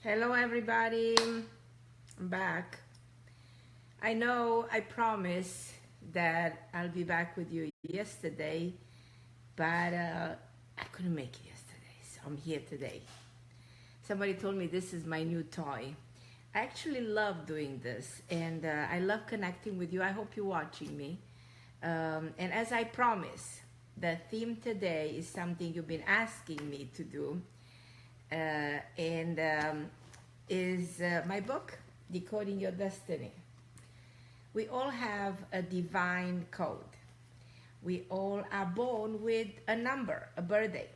Hello everybody, I'm back. I know I promised that I'll be back with you yesterday, but I couldn't make it yesterday, so I'm here today. Somebody told me this is my new toy. I actually love doing this, and I love connecting with you. I hope you're watching me. And as I promised, the theme today is something you've been asking me to do. Is my book, Decoding Your Destiny. We all have a divine code. We all are born with a number, a birthday.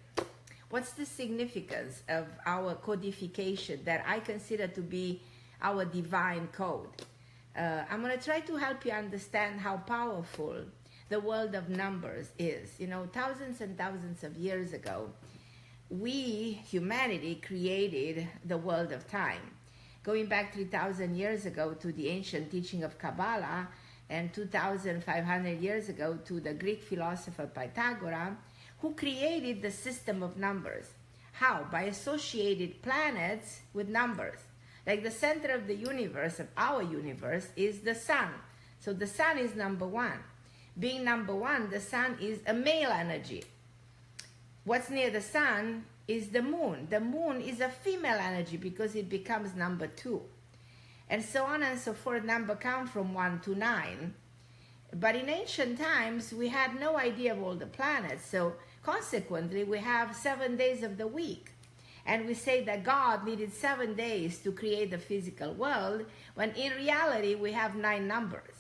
What's the significance of our codification that I consider to be our divine code? I'm going to try to help you understand how powerful the world of numbers is. You know, thousands and thousands of years ago, we, humanity, created the world of time. Going back 3,000 years ago to the ancient teaching of Kabbalah, and 2,500 years ago to the Greek philosopher Pythagoras, who created the system of numbers. How? By associated planets with numbers. Like the center of the universe, of our universe, is the sun. So the sun is number one. Being number one, the sun is a male energy. What's near the sun is the moon. The moon is a female energy because it becomes number two. And so on and so forth. Number come from 1 to 9. But in ancient times, we had no idea of all the planets. So consequently, we have 7 days of the week. And we say that God needed 7 days to create the physical world, when in reality, we have 9 numbers.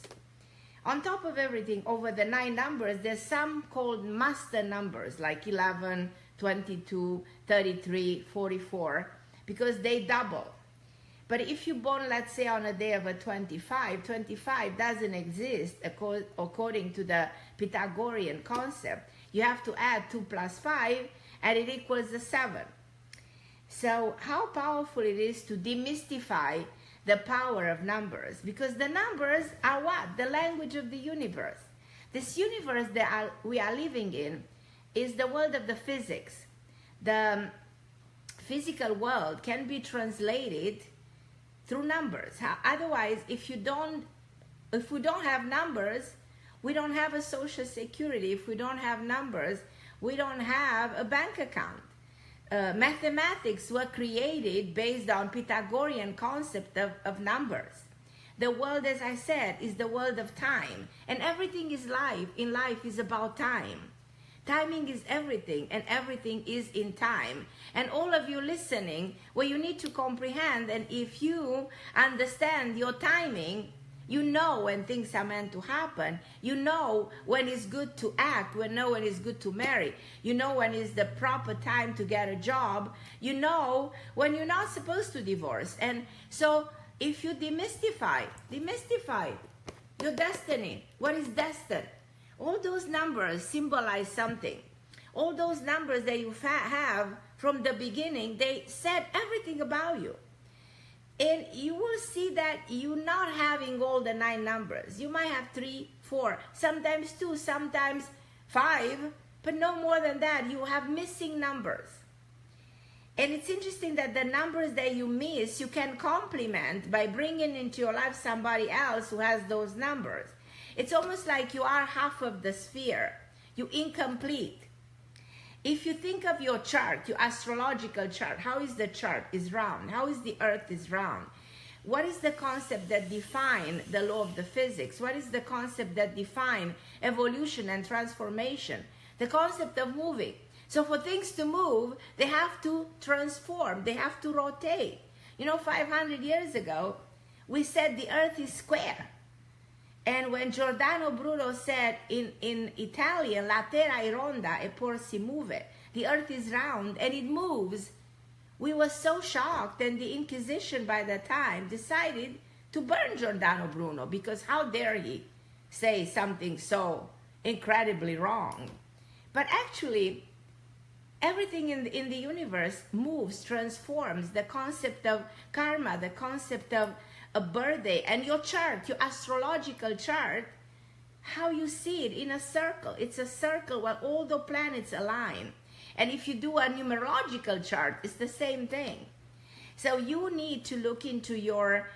On top of everything, over the 9 numbers, there's some called master numbers, like 11, 22, 33, 44, because they double. But if you're born, let's say, on a day of a 25, 25 doesn't exist according to the Pythagorean concept. You have to add 2 plus 5, and it equals the 7. So how powerful it is to demystify the power of numbers, because the numbers are what? The language of the universe. This universe that we are living in is the world of the physics. The physical world can be translated through numbers. Otherwise, if we don't have numbers, we don't have a social security. If we don't have numbers, we don't have a bank account. Mathematics were created based on Pythagorean concept of numbers. The world, as I said, is the world of time, and everything is life. In life is about time. Timing is everything, and everything is in time. And all of you listening, well, you need to comprehend, and if you understand your timing, you know when things are meant to happen. You know when it's good to act. You know when it's good to marry. You know when it's the proper time to get a job. You know when you're not supposed to divorce. And so if you demystify your destiny, what is destined? All those numbers symbolize something. All those numbers that you have from the beginning, they said everything about you. And you will see that you're not having all the 9 numbers. You might have 3, 4, sometimes 2, sometimes 5, but no more than that. You have missing numbers. And it's interesting that the numbers that you miss, you can complement by bringing into your life somebody else who has those numbers. It's almost like you are half of the sphere. You're incomplete. If you think of your chart, your astrological chart, how is the chart? Is round. How is the earth is round? What is the concept that define the law of the physics? What is the concept that define evolution and transformation? The concept of moving. So for things to move, they have to transform. They have to rotate. You know, 500 years ago, we said the earth is square. And when Giordano Bruno said in Italian, la terra è ronda eppur si muove, the earth is round and it moves, we were so shocked, and the Inquisition by that time decided to burn Giordano Bruno, because how dare he say something so incredibly wrong. But actually, everything in the universe moves, transforms. The concept of karma, the concept of a birthday, and your chart, your astrological chart, how you see it in a circle. It's a circle where all the planets align. And if you do a numerological chart, it's the same thing. So you need to look into your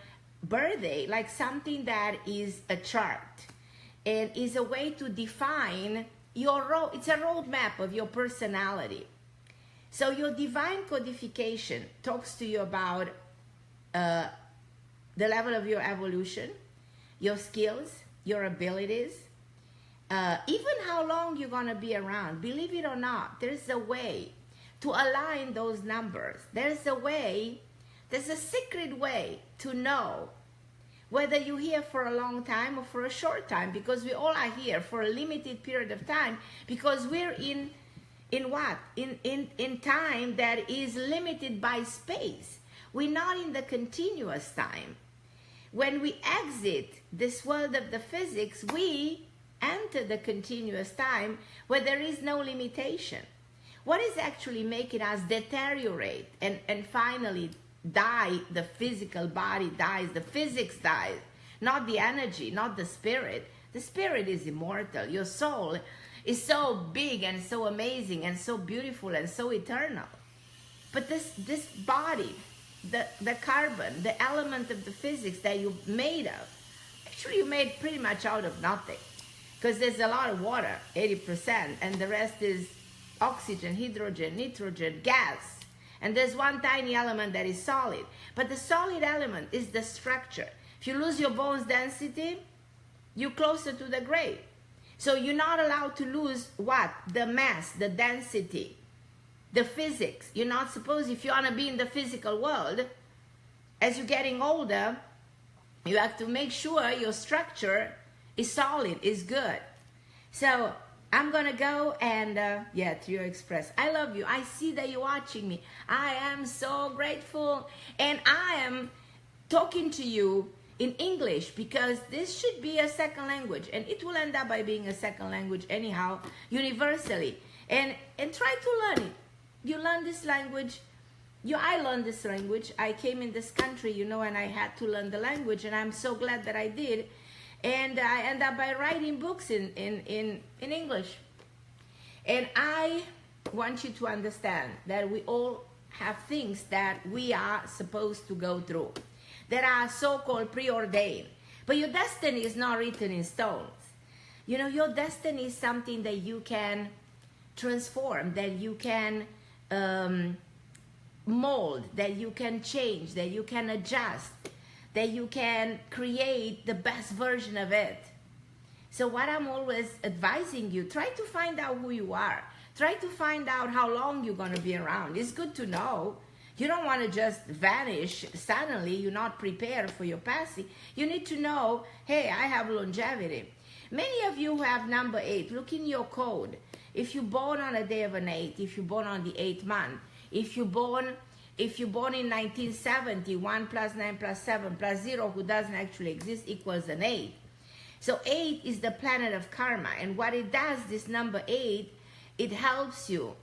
birthday like something that is a chart and is a way to define your road. It's a roadmap of your personality. So your divine codification talks to you about the level of your evolution, your skills, your abilities, even how long you're going to be around. Believe it or not, there's a way to align those numbers. There's a secret way to know whether you're here for a long time or for a short time, because we all are here for a limited period of time, because we're in time that is limited by space. We're not in the continuous time. When we exit this world of the physics, we enter the continuous time where there is no limitation. What is actually making us deteriorate and finally die? The physical body dies, the physics dies, not the energy, not the spirit. The spirit is immortal. Your soul is so big and so amazing and so beautiful and so eternal. But this body, the carbon, the element of the physics that you're made of, actually you're made pretty much out of nothing, because there's a lot of water, 80%, and the rest is oxygen, hydrogen, nitrogen, gas. And there's one tiny element that is solid. But the solid element is the structure. If you lose your bones density, you're closer to the grave. So you're not allowed to lose what? The mass, the density, the physics. You're not supposed, if you want to be in the physical world, as you're getting older, you have to make sure your structure is solid, is good. So I'm going to go and, Trio Express. I love you. I see that you're watching me. I am so grateful. And I am talking to you in English because this should be a second language. And it will end up by being a second language anyhow, universally. And try to learn it. You learn this language. I learned this language. I came in this country, and I had to learn the language. And I'm so glad that I did. And I end up by writing books in English. And I want you to understand that we all have things that we are supposed to go through that are so-called preordained. But your destiny is not written in stones. Your destiny is something that you can transform, that you can mold, that you can change, that you can adjust, that you can create the best version of it. So what I'm always advising you, try to find out who you are. Try to find out how long you're going to be around. It's good to know. You don't want to just vanish suddenly. You're not prepared for your passing. You need to know, hey, I have longevity. Many of you who have number 8, look in your code. If you're born on a day of an 8, if you're born on the 8th month, if you're born in 1970, 1 plus 9 plus 7 plus 0, who doesn't actually exist, equals an 8. So 8 is the planet of karma. And what it does, this number 8, it helps you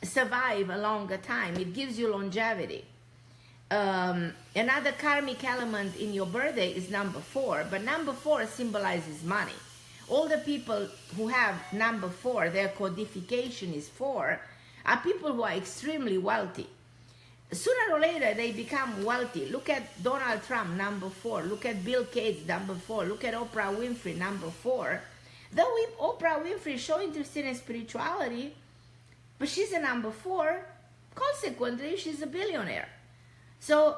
survive a longer time. It gives you longevity. Another karmic element in your birthday is number 4. But number 4 symbolizes money. All the people who have number 4, their codification is 4, are people who are extremely wealthy. Sooner or later, they become wealthy. Look at Donald Trump, number 4. Look at Bill Gates, number 4. Look at Oprah Winfrey, number 4. Though Oprah Winfrey is so interested in spirituality, but she's a number 4, consequently, she's a billionaire. So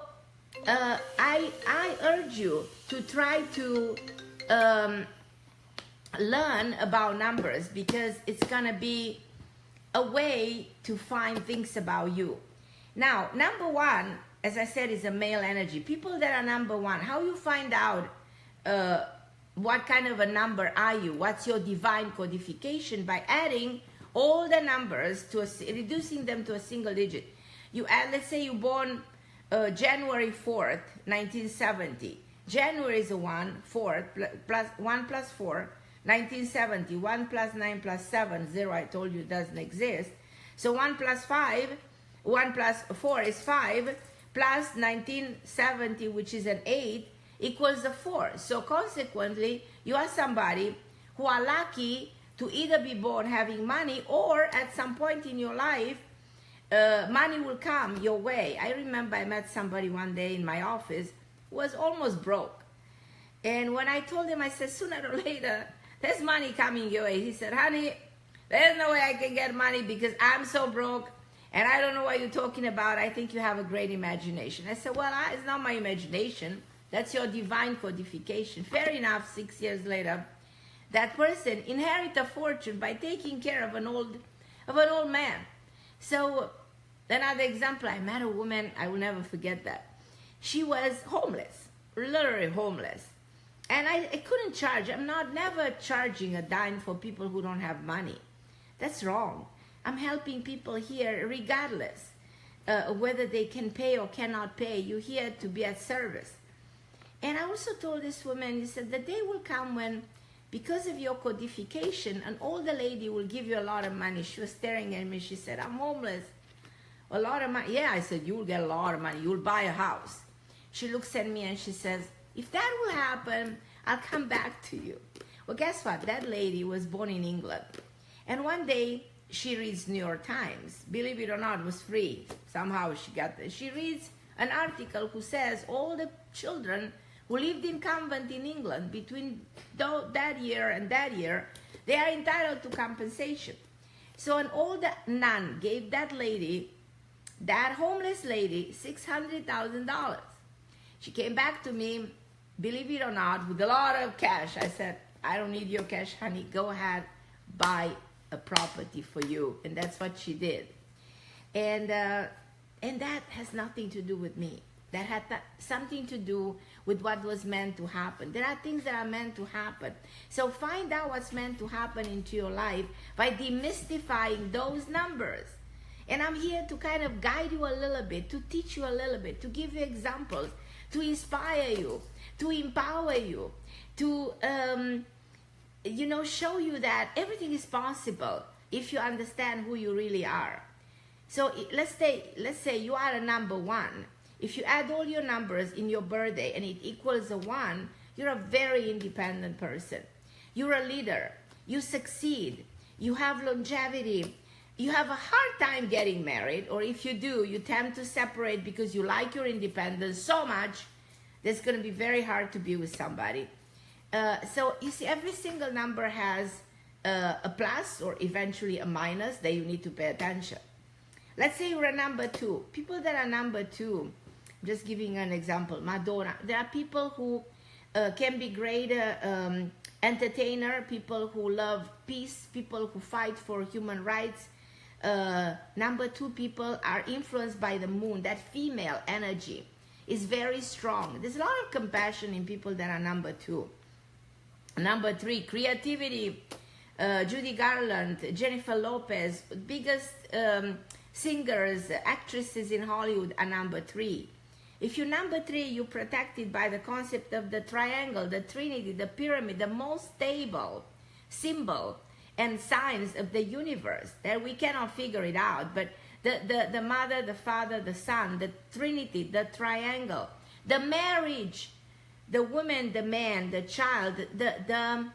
I urge you to try to learn about numbers, because it's going to be a way to find things about you. Now, number 1, as I said, is a male energy. People that are number 1, how you find out what kind of a number are you? What's your divine codification? By adding all the numbers, reducing them to a single digit. You add, let's say you're born January 4th, 1970. January is a 1, 4, plus 1 plus 4, 1970. 1 plus 9 plus 7, 0, I told you doesn't exist. So 1 plus 4 is 5, plus 1970, which is an 8, equals a 4. So consequently, you are somebody who are lucky to either be born having money, or at some point in your life, money will come your way. I remember I met somebody one day in my office who was almost broke. And when I told him, I said, sooner or later, there's money coming your way. He said, honey, there's no way I can get money because I'm so broke and I don't know what you're talking about. I think you have a great imagination. I said, well, it's not my imagination. That's your divine codification. Fair enough, 6 years later, that person inherited a fortune by taking care of an old man. So another example, I met a woman, I will never forget that. She was homeless, literally homeless. And I couldn't charge. I'm never charging a dime for people who don't have money. That's wrong. I'm helping people here regardless whether they can pay or cannot pay. You're here to be at service. And I also told this woman, he said, the day will come when, because of your codification, an older lady will give you a lot of money. She was staring at me. She said, I'm homeless. A lot of money. Yeah, I said, you'll get a lot of money. You'll buy a house. She looks at me and she says, if that will happen, I'll come back to you. Well, guess what? That lady was born in England. And one day, she reads New York Times. Believe it or not, it was free. Somehow she got this. She reads an article who says all the children who lived in convent in England between that year and that year, they are entitled to compensation. So an old nun gave that lady, that homeless lady, $600,000. She came back to me, believe it or not, with a lot of cash. I said, I don't need your cash, honey. Go ahead, buy a property for you. And that's what she did. And that has nothing to do with me. That had something to do with what was meant to happen. There are things that are meant to happen. So find out what's meant to happen into your life by demystifying those numbers. And I'm here to kind of guide you a little bit, to teach you a little bit, to give you examples, to inspire you, to empower you, to show you that everything is possible if you understand who you really are. So let's say you are a number 1. If you add all your numbers in your birthday and it equals a 1, you're a very independent person. You're a leader. You succeed. You have longevity. You have a hard time getting married, or if you do, you tend to separate because you like your independence so much that's going to be very hard to be with somebody. So you see, every single number has a plus or eventually a minus that you need to pay attention. Let's say you're a number 2. People that are number 2, just giving an example, Madonna. There are people who can be great entertainer, people who love peace, people who fight for human rights. Number 2 people are influenced by the moon. That female energy is very strong. There's a lot of compassion in people that are number 2. Number 3, creativity. Judy Garland, Jennifer Lopez, biggest singers, actresses in Hollywood are number 3. If you're number 3, you're protected by the concept of the triangle, the trinity, the pyramid, the most stable symbol and signs of the universe that we cannot figure it out. But the mother, the father, the son, the trinity, the triangle, the marriage, the woman, the man, the child, the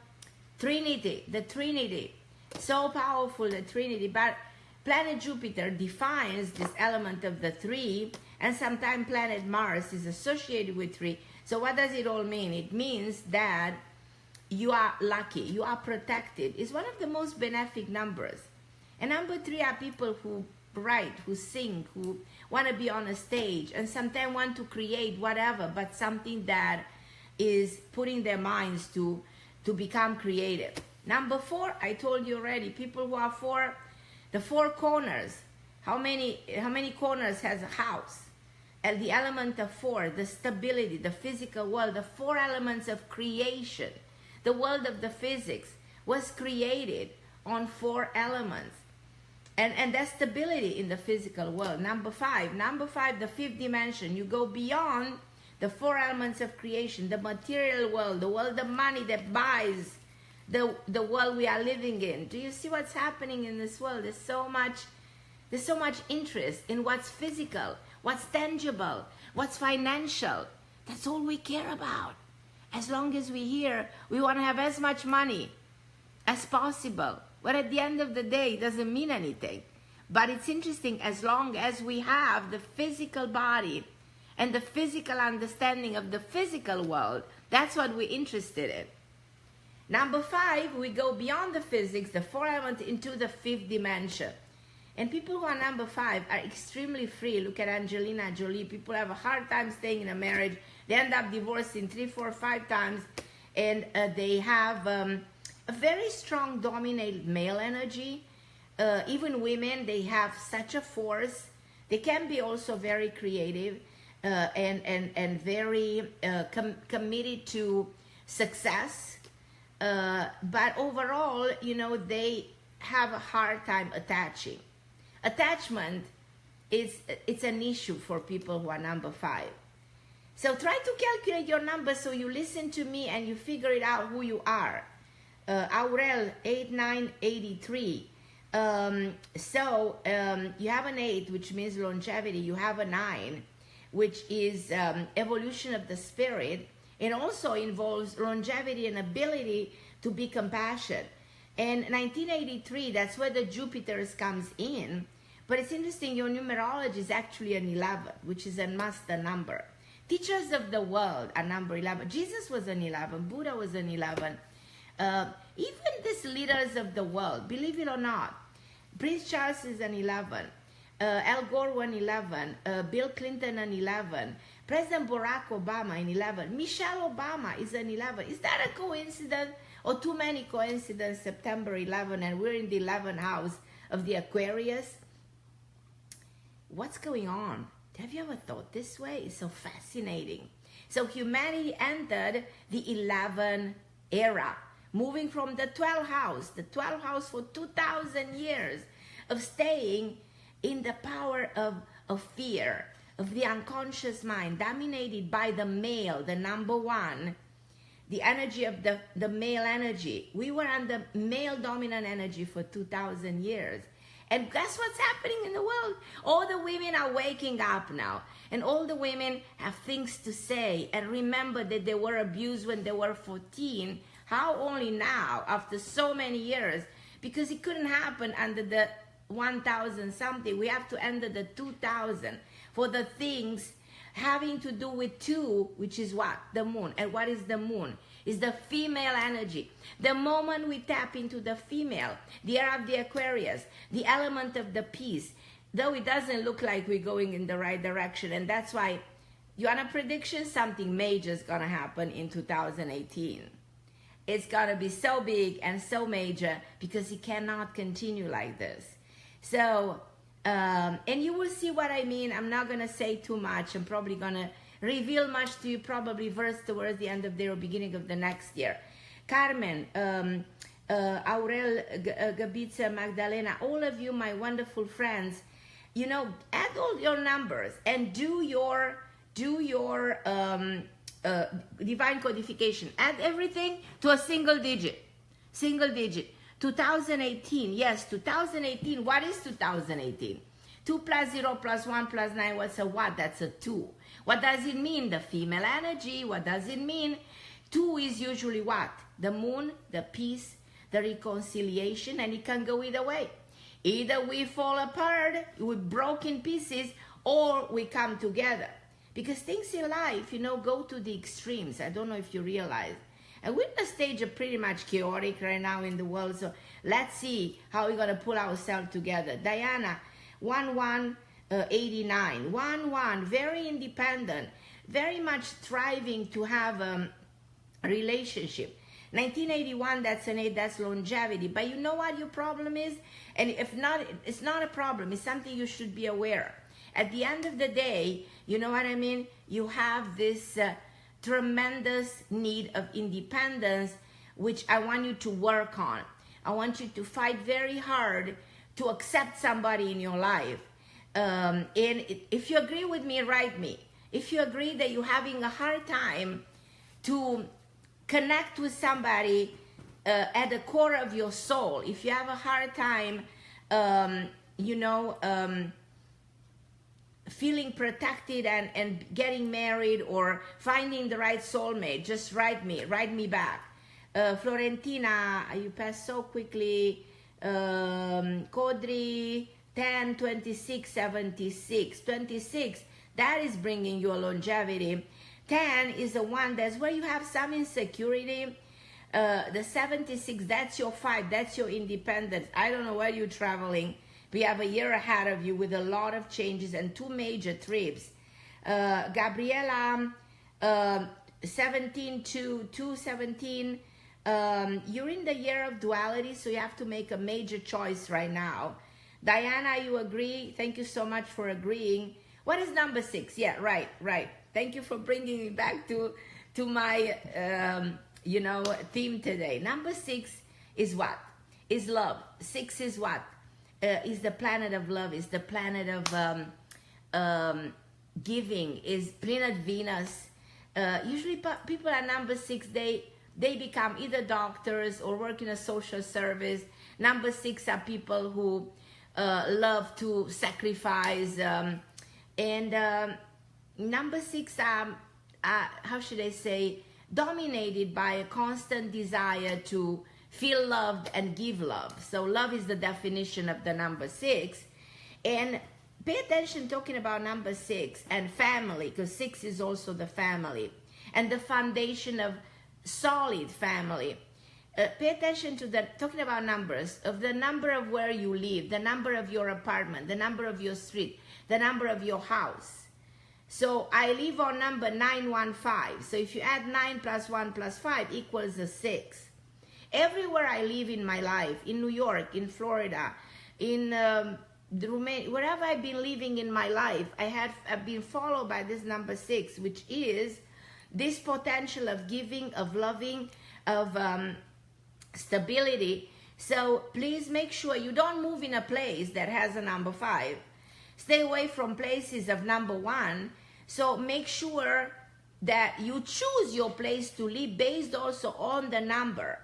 trinity, so powerful, the trinity. But planet Jupiter defines this element of the 3, and sometimes planet Mars is associated with 3. So what does it all mean? It means that you are lucky, you are protected. It's one of the most benefic numbers. And number 3 are people who write, who sing, who want to be on a stage, and sometimes want to create whatever, but something that is putting their minds to become creative. Number 4, I told you already, people who are 4, the 4 corners. How many corners has a house? And the element of 4, the stability, the physical world, the 4 elements of creation. The world of the physics was created on 4 elements. And there's stability in the physical world. Number 5, the 5th dimension. You go beyond the 4 elements of creation, the material world, the world of money that buys the world we are living in. Do you see what's happening in this world? There's so much interest in what's physical, what's tangible, what's financial. That's all we care about. As long as we're here, we want to have as much money as possible. But at the end of the day, it doesn't mean anything. But it's interesting, as long as we have the physical body and the physical understanding of the physical world, that's what we're interested in. Number 5, we go beyond the physics, the 4 elements, into the 5th dimension. And people who are number 5 are extremely free. Look at Angelina Jolie. People have a hard time staying in a marriage. They end up divorcing 3, 4, 5 times. And they have a very strong dominated male energy. Even women, they have such a force. They can be also very creative and very committed to success. But overall, you know, they have a hard time attaching. Attachment it's an issue for people who are number 5. So try to calculate your number so you listen to me and you figure it out who you are. Aurel 8983. You have an 8, which means longevity. You have a 9, which is evolution of the spirit. It also involves longevity and ability to be compassionate. And 1983, that's where the Jupiters comes in. But it's interesting, your numerology is actually an 11, which is a master number. Teachers of the world are number 11. Jesus was an 11. Buddha was an 11. Even these leaders of the world, believe it or not, Prince Charles is an 11. Al Gore an 11. Bill Clinton an 11. President Barack Obama an 11. Michelle Obama is an 11. Is that a coincidence or too many coincidences? September 11, and we're in the 11th house of the Aquarius. What's going on? Have you ever thought this way? It's so fascinating. So humanity entered the 11th era, moving from the 12th house for 2,000 years of staying in the power of fear, of the unconscious mind, dominated by the male, the number 1, the energy of the male energy. We were under male dominant energy for 2,000 years. And guess what's happening in the world? All the women are waking up now. And all the women have things to say. And remember that they were abused when they were 14. How only now, after so many years? Because it couldn't happen under the 1,000 something. We have to enter the 2,000 for the things having to do with 2, which is what? The moon. And what is the moon? Is the female energy. The moment we tap into the female, the era of the Aquarius, the element of the peace, though it doesn't look like we're going in the right direction. And that's why, you want a prediction? Something major is going to happen in 2018. It's going to be so big and so major because it cannot continue like this. So, and you will see what I mean. I'm not going to say too much. I'm probably going to reveal much to you probably towards the end of the year or beginning of the next year. Carmen, Aurel, Gabitza, Magdalena, all of you, my wonderful friends, you know, add all your numbers and do your divine codification. Add everything to a single digit. 2018, yes, 2018. What is 2018? 2 plus 0 plus 1 plus 9, what's a what? That's a 2. What does it mean? The female energy. What does it mean? 2 is usually what? The moon, the peace, the reconciliation, and it can go either way. Either we fall apart, we broke in pieces, or we come together. Because things in life, you know, go to the extremes. I don't know if you realize. And we're in a stage of pretty much chaotic right now in the world, so let's see how we're going to pull ourselves together. Diana, 1189, 11, very independent, very much striving to have a relationship. 1981, that's an 8, that's longevity. But you know what your problem is? And if not, it's not a problem. It's something you should be aware. At the end of the day, you know what I mean? You have this tremendous need of independence, which I want you to work on. I want you to fight very hard to accept somebody in your life. And if you agree with me, write me. If you agree that you're having a hard time to connect with somebody at the core of your soul, if you have a hard time, feeling protected and getting married or finding the right soulmate, just write me back. Florentina, you passed so quickly. Kodri, 10, 26, 76. 26, that is bringing you a longevity. 10 is the one that's where you have some insecurity. The 76, that's your 5, that's your independence. I don't know where you're traveling. We have a year ahead of you with a lot of changes and 2 major trips. Gabriela, 17 to 217, you're in the year of duality, so you have to make a major choice right now. Diana, you agree? Thank you so much for agreeing. What is number 6? Yeah, right. Thank you for bringing me back to my theme today. Number 6 is what? Is love. 6 is what? Is the planet of love, is the planet of giving, is planet Venus. Usually people at number 6, they become either doctors or work in a social service. Number 6 are people who love to sacrifice, and number 6 are, how should I say, dominated by a constant desire to feel loved and give love. So love is the definition of the number 6. And pay attention talking about number 6 and family, because 6 is also the family and the foundation of solid family. Pay attention to the, talking about numbers, of the number of where you live, the number of your apartment, the number of your street, the number of your house. So I live on number 915. So if you add 9 plus 1 plus 5 equals a 6. Everywhere I live in my life, in New York, in Florida, in Romania, wherever I've been living in my life, I've been followed by this number 6, which is this potential of giving, of loving, of stability. So please make sure you don't move in a place that has a number 5. Stay away from places of number 1. So make sure that you choose your place to live based also on the number.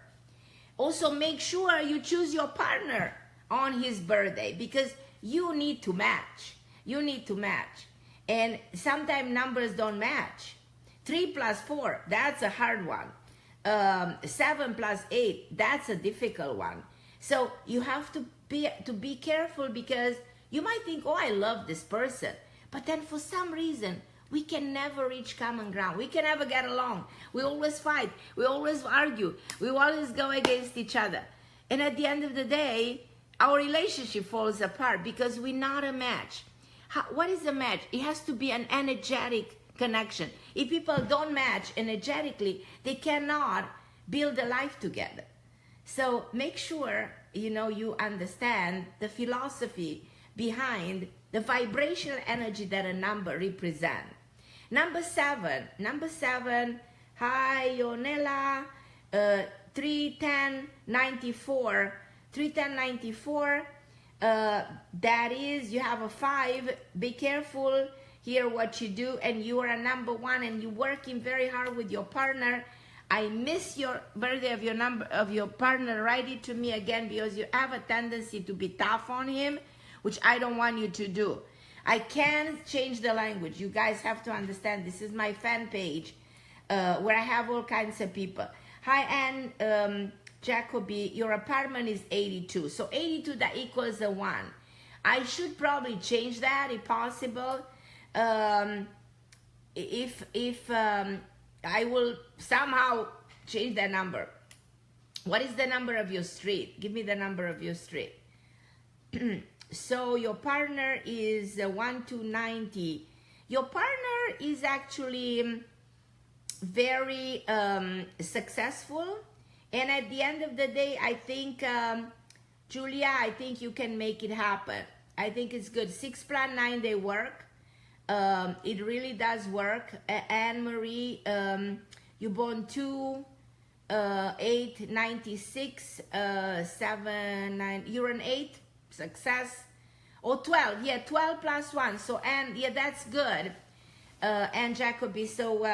Also make sure you choose your partner on his birthday, because you need to match. You need to match. And sometimes numbers don't match. 3 plus 4, that's a hard one. 7 plus 8, that's a difficult one. So you have to be careful, because you might think, oh, I love this person. But then for some reason, we can never reach common ground. We can never get along. We always fight. We always argue. We always go against each other. And at the end of the day, our relationship falls apart because we're not a match. What is a match? It has to be an energetic connection. If people don't match energetically, they cannot build a life together. So make sure, you understand the philosophy behind the vibrational energy that a number represents. Number 7, hi Yonela, 31094, 31094, that is, you have a 5, be careful here what you do, and you are a number 1 and you're working very hard with your partner. I miss your birthday of your partner. Write it to me again, because you have a tendency to be tough on him, which I don't want you to do. I can't change the language. You guys have to understand, this is my fan page where I have all kinds of people. Hi, Anne Jacoby, your apartment is 82. So 82, that equals a 1. I should probably change that if possible. If I will somehow change that number. What is the number of your street? Give me the number of your street. So your partner is 1290. Your partner is actually very successful, and at the end of the day, I think Julia, I think you can make it happen. I think it's good. 6 plus 9, they work. It really does work. Anne Marie, you born 2 8 96 7 9. You're an 8. Success. Or 12, yeah, 12 plus 1. So, and yeah, that's good. And Jacoby, so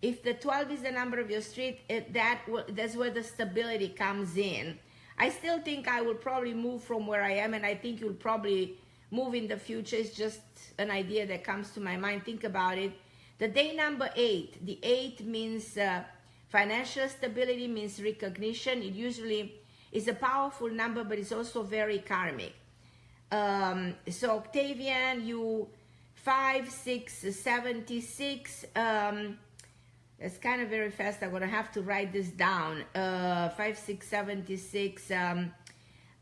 if the 12 is the number of your street, that's where the stability comes in. I still think I will probably move from where I am, and I think you'll probably move in the future. It's just an idea that comes to my mind. Think about it. The day number 8, the 8 means financial stability, means recognition. It usually is a powerful number, but it's also very karmic. So Octavian, you 5, 6, 76. It's kind of very fast. I'm gonna have to write this down. 5, 6, 76. A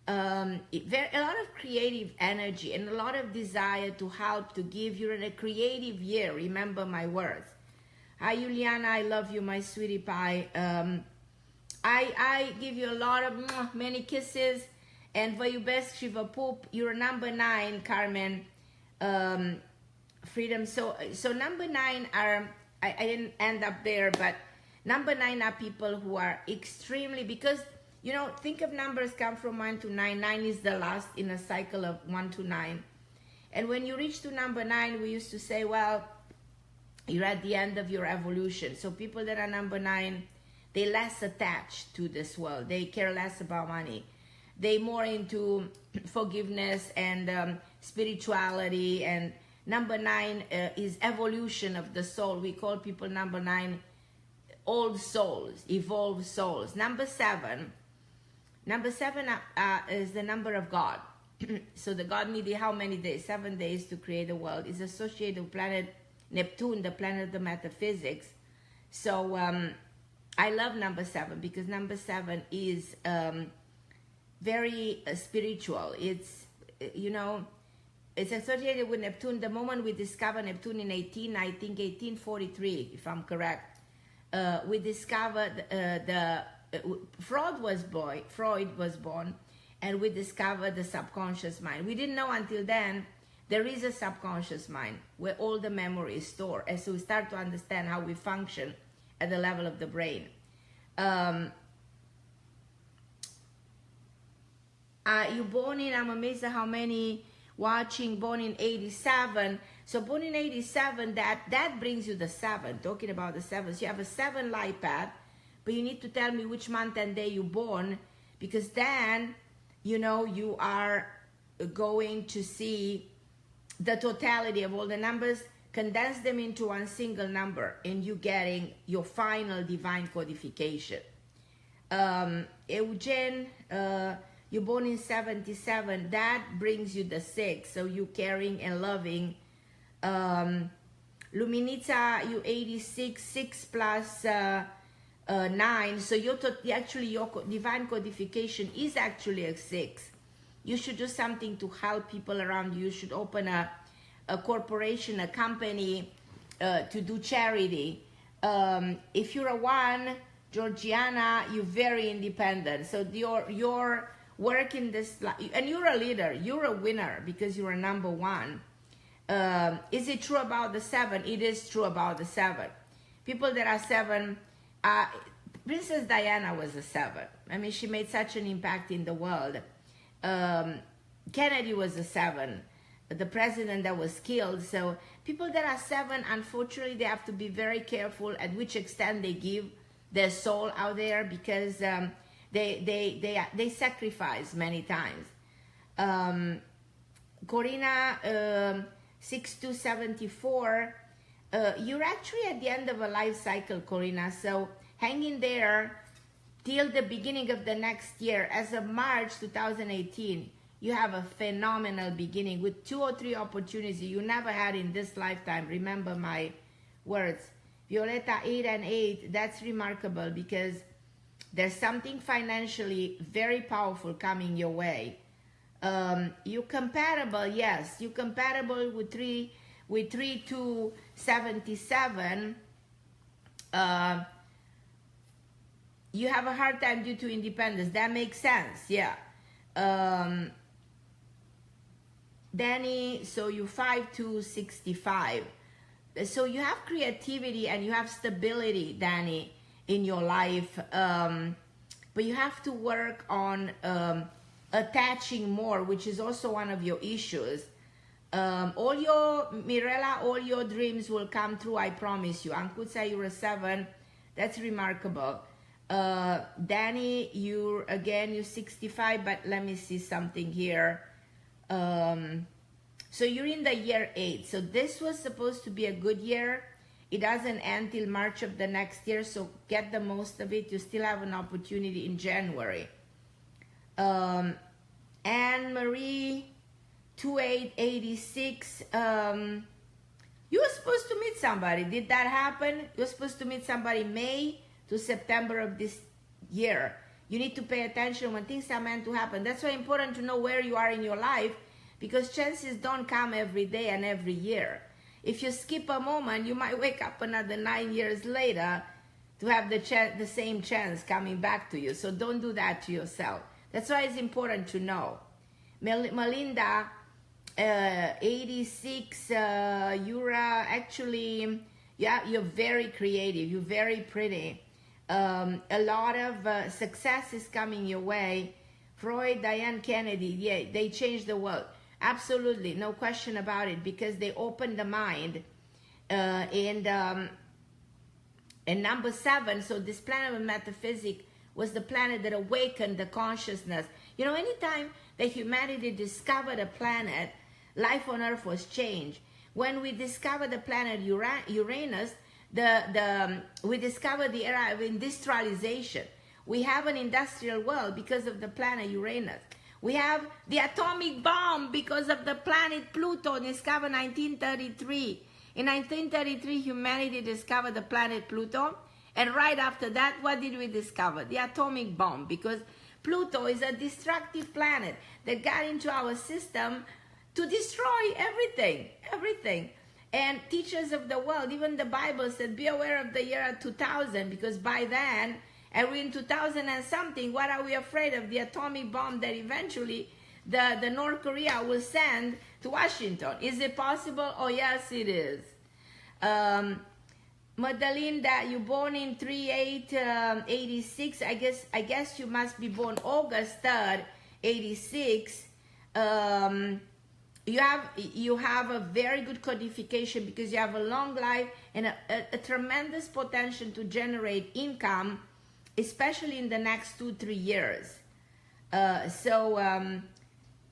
lot of creative energy and a lot of desire to help, to give. You're in a creative year. Remember my words. Hi, Juliana. I love you, my sweetie pie. I give you a lot of many kisses. And for you best, Shiva Poop, you're number 9, Carmen. Freedom. So number 9 are, I didn't end up there, but number 9 are people who are extremely, because, you know, think of numbers come from 1 to 9. 9 is the last in a cycle of 1 to 9. And when you reach to number 9, we used to say, well, you're at the end of your evolution. So people that are number 9, they're less attached to this world. They care less about money. They more into forgiveness and spirituality. And number 9 is evolution of the soul. We call people number 9 old souls, evolved souls. Number 7 is the number of God. So the God needed how many days? 7 days to create the world. Is associated with planet Neptune, the planet of the metaphysics. So I love number 7 because number 7 is very spiritual. It's, you know, it's associated with Neptune. The moment we discovered Neptune in 1843, if I'm correct, we discovered Freud was born, and we discovered the subconscious mind. We didn't know until then there is a subconscious mind where all the memory is stored, and so we start to understand how we function at the level of the brain. You born in, I'm amazed at how many watching, born in 87. So born in 87, that brings you the 7, talking about the 7. So you have a 7 life path, but you need to tell me which month and day you born, because then, you know, you are going to see the totality of all the numbers, condense them into one single number, and you getting your final divine codification. Eugene, you're born in 77, that brings you the 6, so you caring and loving. Luminita, you 86, 6 plus 9, so your divine codification is actually a 6. You should do something to help people around you. You should open a corporation, a company, to do charity. If you're a 1, Georgiana, you're very independent. So your work in this life, and you're a leader, you're a winner because you're a number 1. Is it true about the 7? It is true about the 7. People that are 7, Princess Diana was a 7. I mean, she made such an impact in the world. Kennedy was a 7, the president that was killed. So people that are 7, unfortunately, they have to be very careful at which extent they give their soul out there, because they sacrifice many times. Corina, 6274, you're actually at the end of a life cycle, Corina, so hang in there till the beginning of the next year. As of March 2018, you have a phenomenal beginning with 2 or 3 opportunities you never had in this lifetime. Remember my words. Violetta, 8 and 8, that's remarkable, because there's something financially very powerful coming your way. You compatible, yes, you compatible with 3 to 77. You have a hard time due to independence. That makes sense, yeah. Danny, so you 5 to 65. So you have creativity and you have stability, Danny, in your life. But you have to work on attaching more, which is also one of your issues. Mirella, all your dreams will come true, I promise you. Ankutsa, you're a 7. That's remarkable. Danny, you're 65, but let me see something here. So you're in the year 8. So this was supposed to be a good year. It doesn't end till March of the next year, so get the most of it. You still have an opportunity in January. Anne Marie, 2886. You were supposed to meet somebody. Did that happen? You were supposed to meet somebody May to September of this year. You need to pay attention when things are meant to happen. That's why it's important to know where you are in your life, because chances don't come every day and every year. If you skip a moment, you might wake up another 9 years later to have the same chance coming back to you. So don't do that to yourself. That's why it's important to know. Melinda, 86, you're actually, yeah, you're very creative. You're very pretty. A lot of success is coming your way. Freud, Diane Kennedy, yeah, they changed the world. Absolutely, no question about it, because they opened the mind. And number 7, so this planet of metaphysics was the planet that awakened the consciousness. You know, anytime that humanity discovered a planet, life on Earth was changed. When we discovered the planet Uranus, we discovered the era of industrialization. We have an industrial world because of the planet Uranus. We have the atomic bomb because of the planet Pluto, discovered 1933. In 1933, humanity discovered the planet Pluto. And right after that, what did we discover? The atomic bomb, because Pluto is a destructive planet that got into our system to destroy everything. And teachers of the world, even the Bible said, be aware of the year 2000, because by then, and we're in 2000 and something, what are we afraid of? The atomic bomb that eventually the North Korea will send to Washington. Is it possible? Oh, yes, it is. Madelinda, you born in 3886. I guess you must be born August 3rd, 86. You have a very good codification, because you have a long life and a tremendous potential to generate income, especially in the next 2-3 years.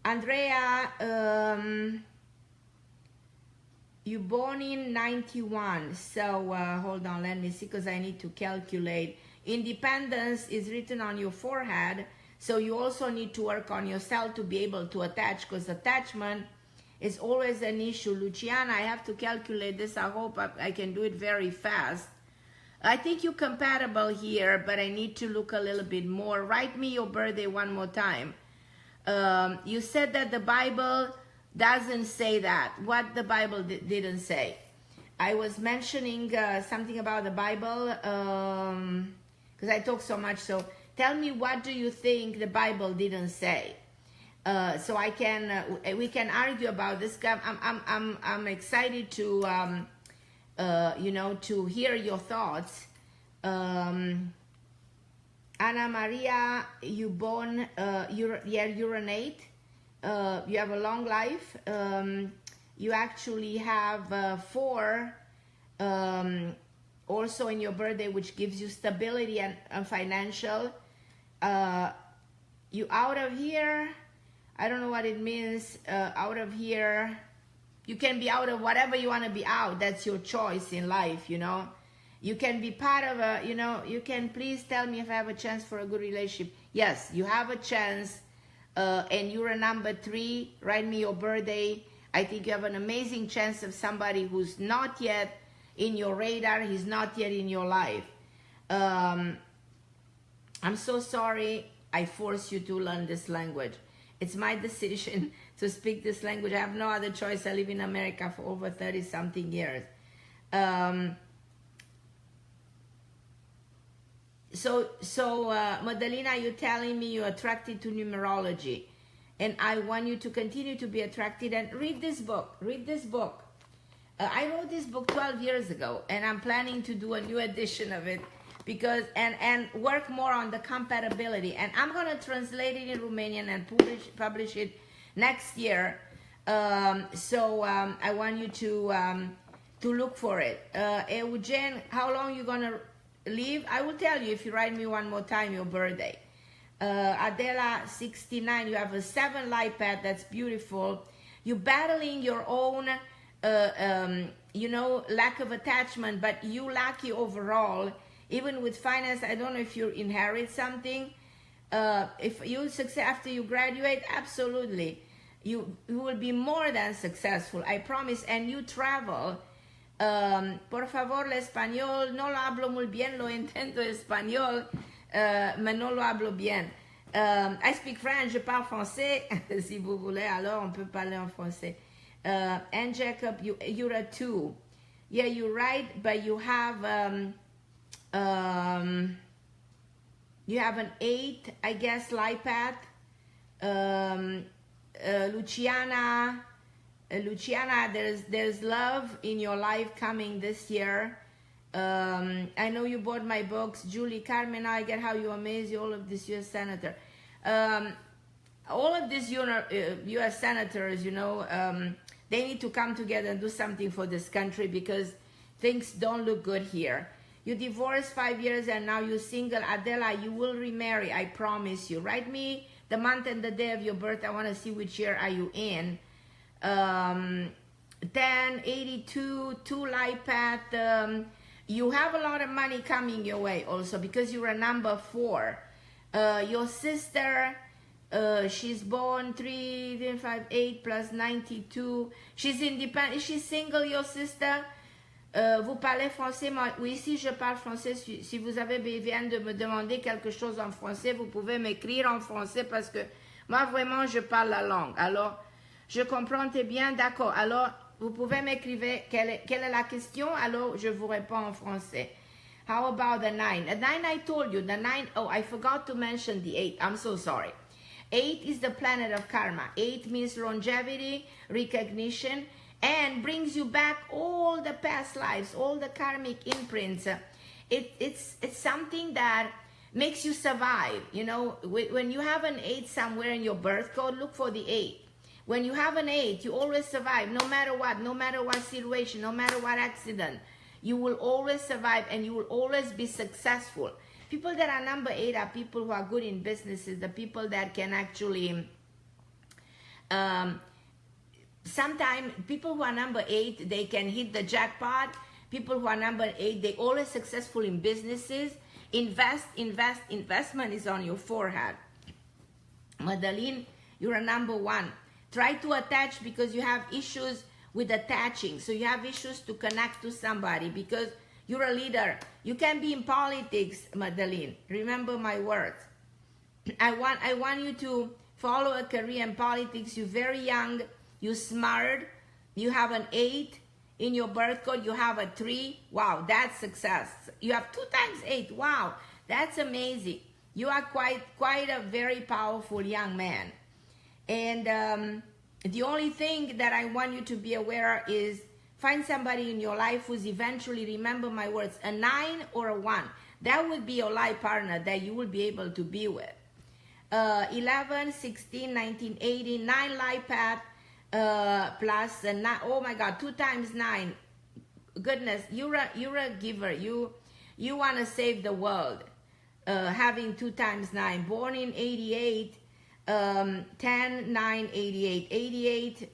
Andrea, you born in 91. So hold on, let me see, because I need to calculate. Independence is written on your forehead, so you also need to work on yourself to be able to attach, because attachment is always an issue. Luciana, I have to calculate this. I hope I can do it very fast. I think you're compatible here, but I need to look a little bit more. Write me your birthday one more time. You said that the Bible doesn't say that. What the Bible didn't say? I was mentioning something about the Bible, because I talk so much. So tell me, what do you think the Bible didn't say? So I can we can argue about this. I'm excited to to hear your thoughts. Anna Maria, you born urinate. You have a long life. You actually have 4 also in your birthday, which gives you stability and financial. You out of here. I don't know what it means. Out of here. You can be out of whatever you want to be out. That's your choice in life, you know. You can be part of a, you can please tell me if I have a chance for a good relationship. Yes, you have a chance. And you're a number 3. Write me your birthday. I think you have an amazing chance of somebody who's not yet in your radar. He's not yet in your life. I'm so sorry I forced you to learn this language. It's my decision to speak this language. I have no other choice. I live in America for over 30-something years. Madalena, you're telling me you're attracted to numerology. And I want you to continue to be attracted, and read this book. Read this book. I wrote this book 12 years ago, and I'm planning to do a new edition of it, because and work more on the compatibility. And I'm going to translate it in Romanian and publish it next year. I want you to look for it. Eugene, how long you going to live? I will tell you if you write me one more time your birthday. Adela, 69, you have a 7 life path. That's beautiful. You're battling your own lack of attachment, but you lucky overall. Even with finance, I don't know if you inherit something. If you succeed after you graduate, absolutely. you will be more than successful, I promise. And you travel. Por favor, el español, no lo hablo muy bien, lo intento español, mais no lo hablo bien. I speak French, je parle français. Si vous voulez, alors on peut parler en français. And Jacob, you're a 2. Yeah, you're right, but you have an 8, I guess, life path. Luciana, there's love in your life coming this year. I know you bought my books. Julie, Carmen, I get how you amaze all of this U.S. senator. All of these U.S. senators, you know, they need to come together and do something for this country because things don't look good here. You divorced 5 years and now you're single. Adela, you will remarry, I promise you. Write me the month and the day of your birth. I want to see which year are you in. 1082, 2 life path. You have a lot of money coming your way also because you're a number 4. Your sister, she's born 3, 5, 8 plus 92. She's independent. Is she single, your sister? Vous parlez français? Moi, oui, si je parle français. Si vous avez besoin de me demander quelque chose en français, vous pouvez m'écrire en français parce que moi, vraiment, je parle la langue. Alors, je comprends très bien, d'accord. Alors, vous pouvez m'écrire quelle est la question, alors je vous réponds en français. How about the 9? The 9, I told you. The 9, oh, I forgot to mention the 8. I'm so sorry. 8 is the planet of karma. 8 means longevity, recognition, and brings you back all the past lives, all the karmic imprints. It's something that makes you survive. You know, when you have an 8 somewhere in your birth code, look for the 8. When you have an 8, you always survive, no matter what situation, no matter what accident. You will always survive and you will always be successful. People that are number 8 are people who are good in businesses, the people that can actually... sometimes people who are number 8, they can hit the jackpot. People who are number 8, they're always successful in businesses. Investment is on your forehead. Madeline, you're a number 1. Try to attach because you have issues with attaching. So you have issues to connect to somebody because you're a leader. You can be in politics, Madeline. Remember my words. I want you to follow a career in politics. You're very young. You're smart. You have an 8 in your birth code. You have a 3. Wow, that's success. You have 2 times 8. Wow, that's amazing. You are quite a very powerful young man. And the only thing that I want you to be aware of is find somebody in your life who's eventually, remember my words, a 9 or a 1. That would be your life partner that you will be able to be with. 11, 16, 19, 80, 9 life path plus 9. Oh my God, 2 times 9. Goodness, you're a giver. You want to save the world. Having 2 times 9. Born in 88. 10, 9, 88. 88,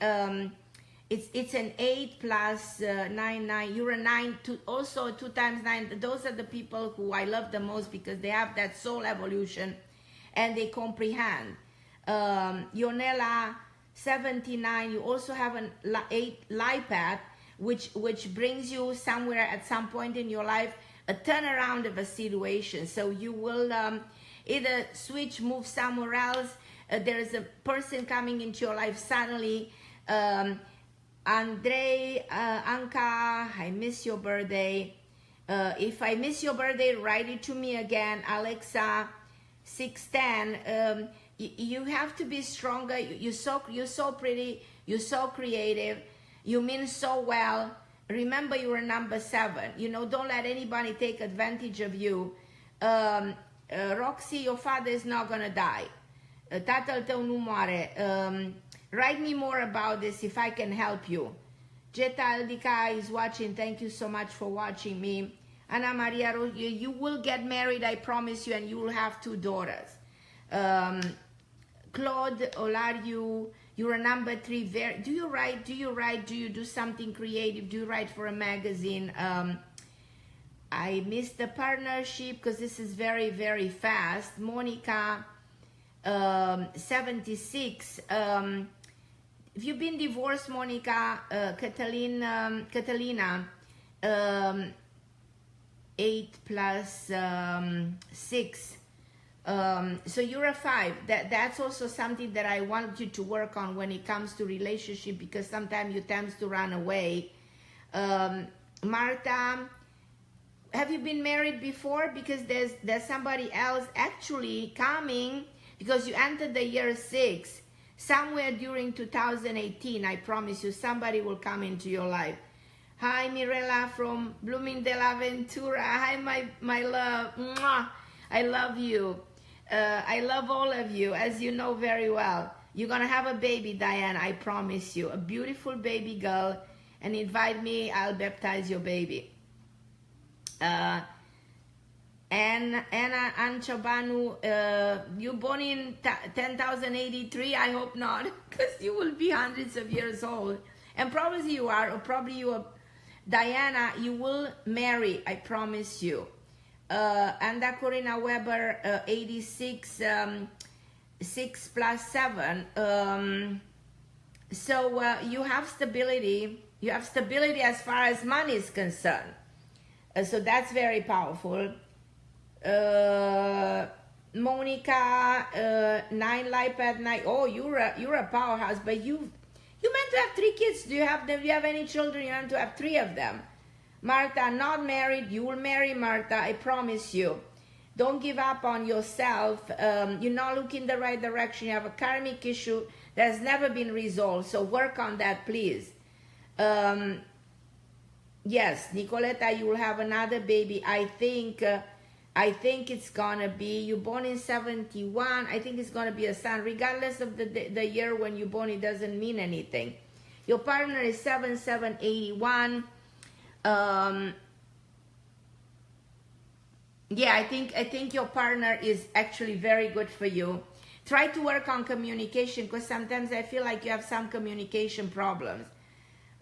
it's an 8 plus 9, 9. You're a 9, also 2 times 9. Those are the people who I love the most because they have that soul evolution and they comprehend. Yonela, 79, you also have an 8 life path, which brings you somewhere at some point in your life, a turnaround of a situation. So you will either switch, move somewhere else. There is a person coming into your life suddenly. Andre, Anka, I miss your birthday. If I miss your birthday, write it to me again. Alexa, 610. You have to be stronger. You're so pretty. You're so creative. You mean so well. Remember, you're a number 7. You know, don't let anybody take advantage of you. Roxy, your father is not gonna die. Tatăl tău nu moare. Write me more about this if I can help you. Jeta Aldika is watching. Thank you so much for watching me. Ana Maria, you will get married, I promise you, and you will have 2 daughters. Claude Olariu, you're a number 3. Do you write? Do you do something creative? Do you write for a magazine? I missed the partnership because this is very, very fast. Monica, 76. if you've been divorced, Monica, Catalina, 8 plus 6. So you're a 5. That's also something that I want you to work on when it comes to relationship, because sometimes you tend to run away. Martha, have you been married before? Because there's somebody else actually coming, because you entered the year 6. Somewhere during 2018, I promise you, somebody will come into your life. Hi, Mirella from Bloomingdale Aventura. Hi, my love. Mwah. I love you. I love all of you, as you know very well. You're going to have a baby, Diane, I promise you. A beautiful baby girl. And invite me, I'll baptize your baby. And Anna Anchabanu, you born in 10,083? I hope not, because you will be hundreds of years old. And probably you are, or probably you are. Diana, you will marry, I promise you. And Corina Weber, 86, 6 plus 7. So you have stability. You have stability as far as money is concerned. So that's very powerful. Monica, 9 life at night. Oh, you're a powerhouse, but you meant to have 3 kids. Do you have any children? You meant to have 3 of them. Martha, not married. You will marry, Martha. I promise you. Don't give up on yourself. You're not looking the right direction. You have a karmic issue that has never been resolved. So work on that, please. Yes, Nicoletta, you will have another baby. I think it's gonna be, you born in 71. I think it's gonna be a son, regardless of the year when you born. It doesn't mean anything. Your partner is 7781. Yeah, I think your partner is actually very good for you. Try to work on communication, because sometimes I feel like you have some communication problems.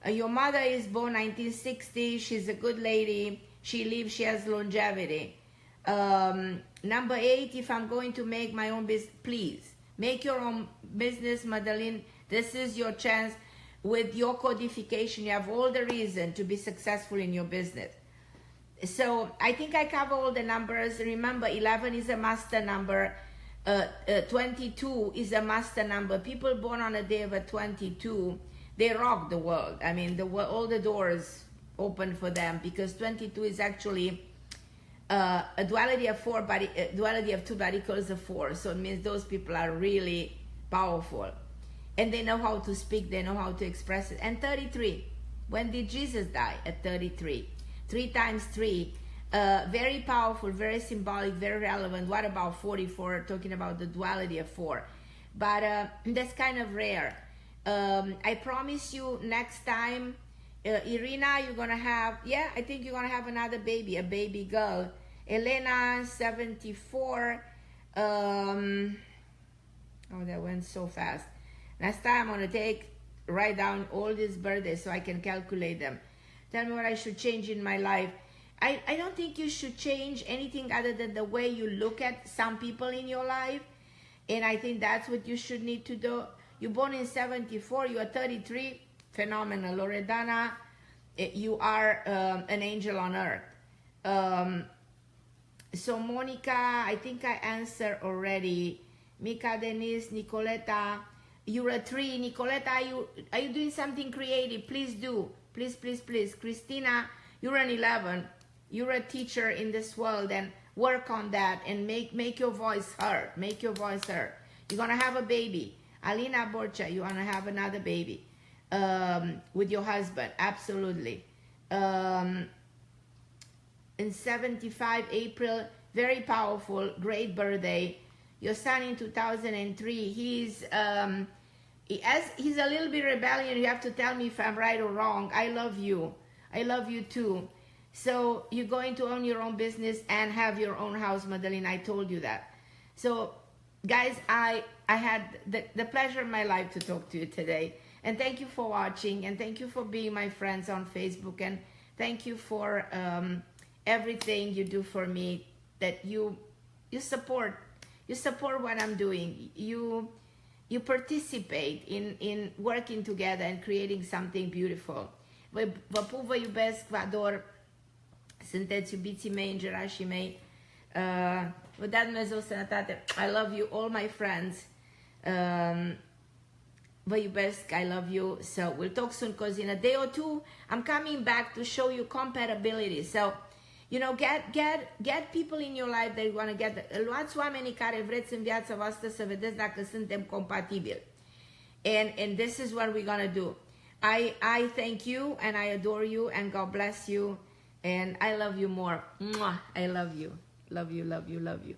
Your mother is born 1960. She's a good lady. She lives, she has longevity. Number 8, if I'm going to make my own business, please make your own business, Madeline. This is your chance. With your codification, you have all the reason to be successful in your business. So I think I cover all the numbers. Remember, 11 is a master number. 22 is a master number. People born on a day of a 22, they rock the world. I mean, all the doors open for them, because 22 is actually a duality of 4, but duality of 2, but equals a 4. So it means those people are really powerful, and they know how to speak. They know how to express it. And 33. When did Jesus die? At 33. 3 times 3. Very powerful, very symbolic, very relevant. What about 44? Talking about the duality of 4, but that's kind of rare. I promise you, next time, Irina, you're gonna have, I think you're gonna have another baby, a baby girl. Elena, 74. Oh, that went so fast. Next time I'm gonna write down all these birthdays so I can calculate them. Tell me what I should change in my life. I don't think you should change anything other than the way you look at some people in your life. And I think that's what you should need to do. You're born in 74, you are 33, phenomenal. Loredana, you are an angel on earth. So Monica, I think I answered already. Mika, Denise, Nicoletta, you're a 3. Nicoletta, are you doing something creative? Please do. Please, please, please. Christina, you're an 11. You're a teacher in this world, and work on that and make your voice heard. Make your voice heard. You're going to have a baby. Alina Borcha, you want to have another baby with your husband. Absolutely. In 75, April, very powerful, great birthday. Your son in 2003, he's a little bit rebellious. You have to tell me if I'm right or wrong. I love you. I love you too. So you're going to own your own business and have your own house, Madeline. I told you that. So guys, I had the pleasure of my life to talk to you today. And thank you for watching. And thank you for being my friends on Facebook. And thank you for everything you do for me. That you support what I'm doing. You you participate in working together and creating something beautiful. Vă pup, vă iubesc, vă ador, sunteți iubiții mei, îngerașii mei. Vă dea Dumnezeu sănătate. I love you, all my friends. Vă iubesc, I love you. So we'll talk soon, because in a day or two, I'm coming back to show you compatibility. So, you know, get people in your life that you want to get. Luați oamenii care vreți în viața voastră să vedeți dacă suntem compatibili. And this is what we're going to do. I thank you and I adore you and God bless you and I love you more. Mwah, I love you. Love you, love you, love you.